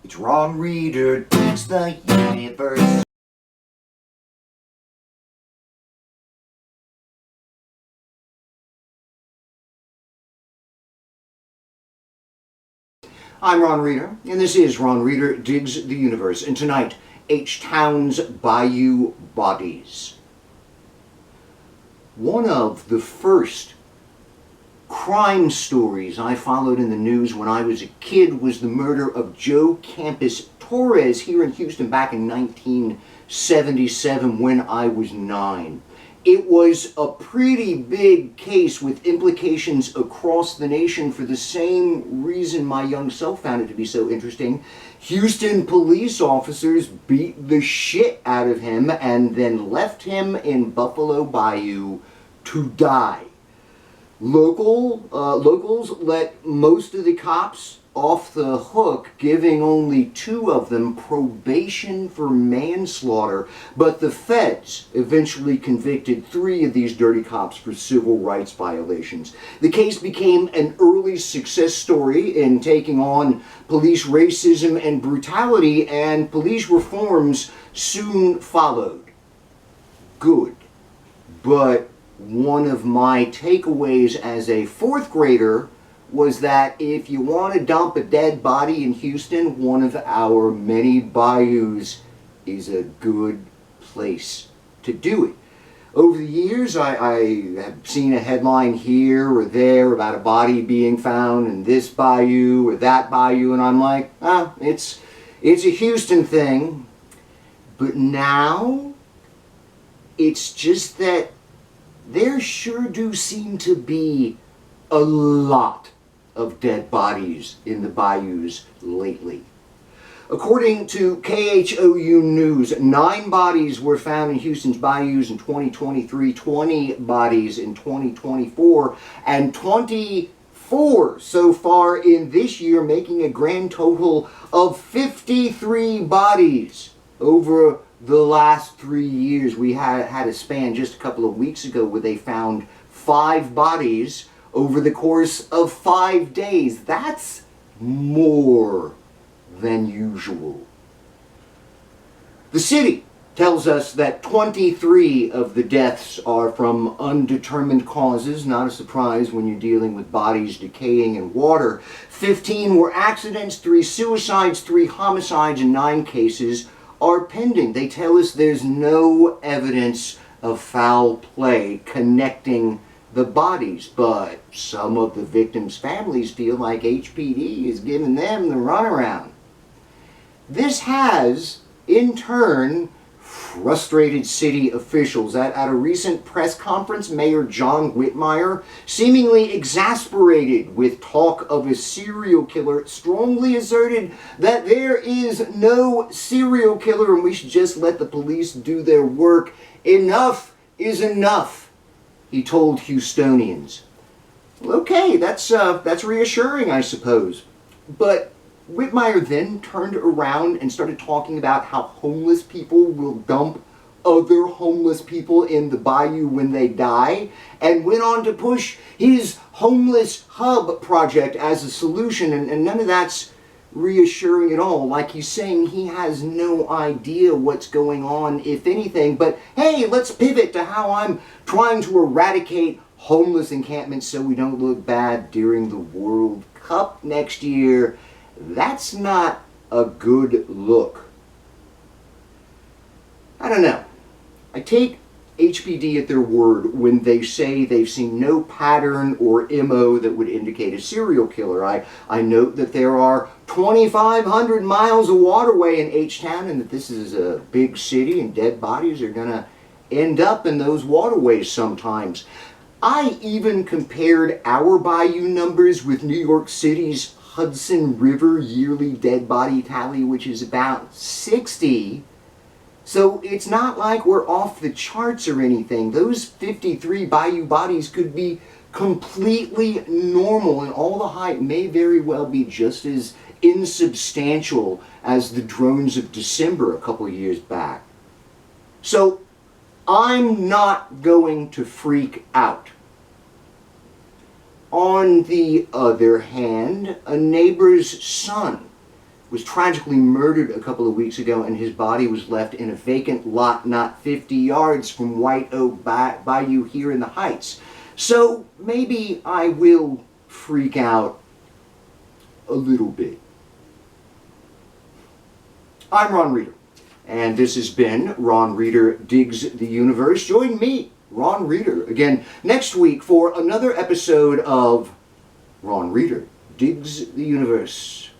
It's Ron Reader digs the universe. I'm Ron Reader, and this is Ron Reader Digs the Universe. And tonight, H-Town's Bayou Bodies. One of the first crime stories I followed in the news when I was a kid was the murder of Joe Campus Torres here in Houston back in 1977 when I was 9. It was a pretty big case with implications across the nation for the same reason my young self found it to be so interesting. Houston police officers beat the shit out of him and then left him in Buffalo Bayou to die. Locals let most of the cops off the hook, giving only 2 of them probation for manslaughter, but the feds eventually convicted 3 of these dirty cops for civil rights violations. The case became an early success story in taking on police racism and brutality, and police reforms soon followed. Good. But one of my takeaways as a 4th grader was that if you want to dump a dead body in Houston, one of our many bayous is a good place to do it. Over the years, I have seen a headline here or there about a body being found in this bayou or that bayou, and I'm like, it's a Houston thing. But now, it's just that there sure do seem to be a lot of dead bodies in the bayous lately. According to KHOU News, 9 bodies were found in Houston's bayous in 2023, 20 bodies in 2024, and 24 so far in this year, making a grand total of 53 bodies over the last 3 years. We had a span just a couple of weeks ago where they found 5 bodies over the course of 5 days. That's more than usual. The city tells us that 23 of the deaths are from undetermined causes. Not a surprise when you're dealing with bodies decaying in water. 15 were accidents, 3 suicides, 3 homicides, and 9 cases are pending. They tell us there's no evidence of foul play connecting the bodies, but some of the victims' families feel like HPD is giving them the runaround. This has, in turn, frustrated city officials. At a recent press conference, Mayor John Whitmire, seemingly exasperated with talk of a serial killer, strongly asserted that there is no serial killer and we should just let the police do their work. Enough is enough, he told Houstonians. Well, okay, that's reassuring, I suppose. But Whitmire then turned around and started talking about how homeless people will dump other homeless people in the bayou when they die, and went on to push his homeless hub project as a solution, and none of that's reassuring at all. Like he's saying he has no idea what's going on, if anything, but hey, let's pivot to how I'm trying to eradicate homeless encampments so we don't look bad during the World Cup next year. That's not a good look. I don't know. I take HPD at their word when they say they've seen no pattern or MO that would indicate a serial killer. I note that there are 2,500 miles of waterway in H-Town and that this is a big city and dead bodies are going to end up in those waterways sometimes. I even compared our bayou numbers with New York City's Hudson River yearly dead body tally, which is about 60. So it's not like we're off the charts or anything. Those 53 bayou bodies could be completely normal, and all the hype may very well be just as insubstantial as the drones of December a couple years back. So I'm not going to freak out. On the other hand, a neighbor's son was tragically murdered a couple of weeks ago, and his body was left in a vacant lot not 50 yards from White Oak Bayou here in the Heights. So maybe I will freak out a little bit. I'm Ron Reeder, and this has been Ron Reeder Digs the Universe. Join me, Ron Reeder, again next week for another episode of Ron Reeder Digs the Universe.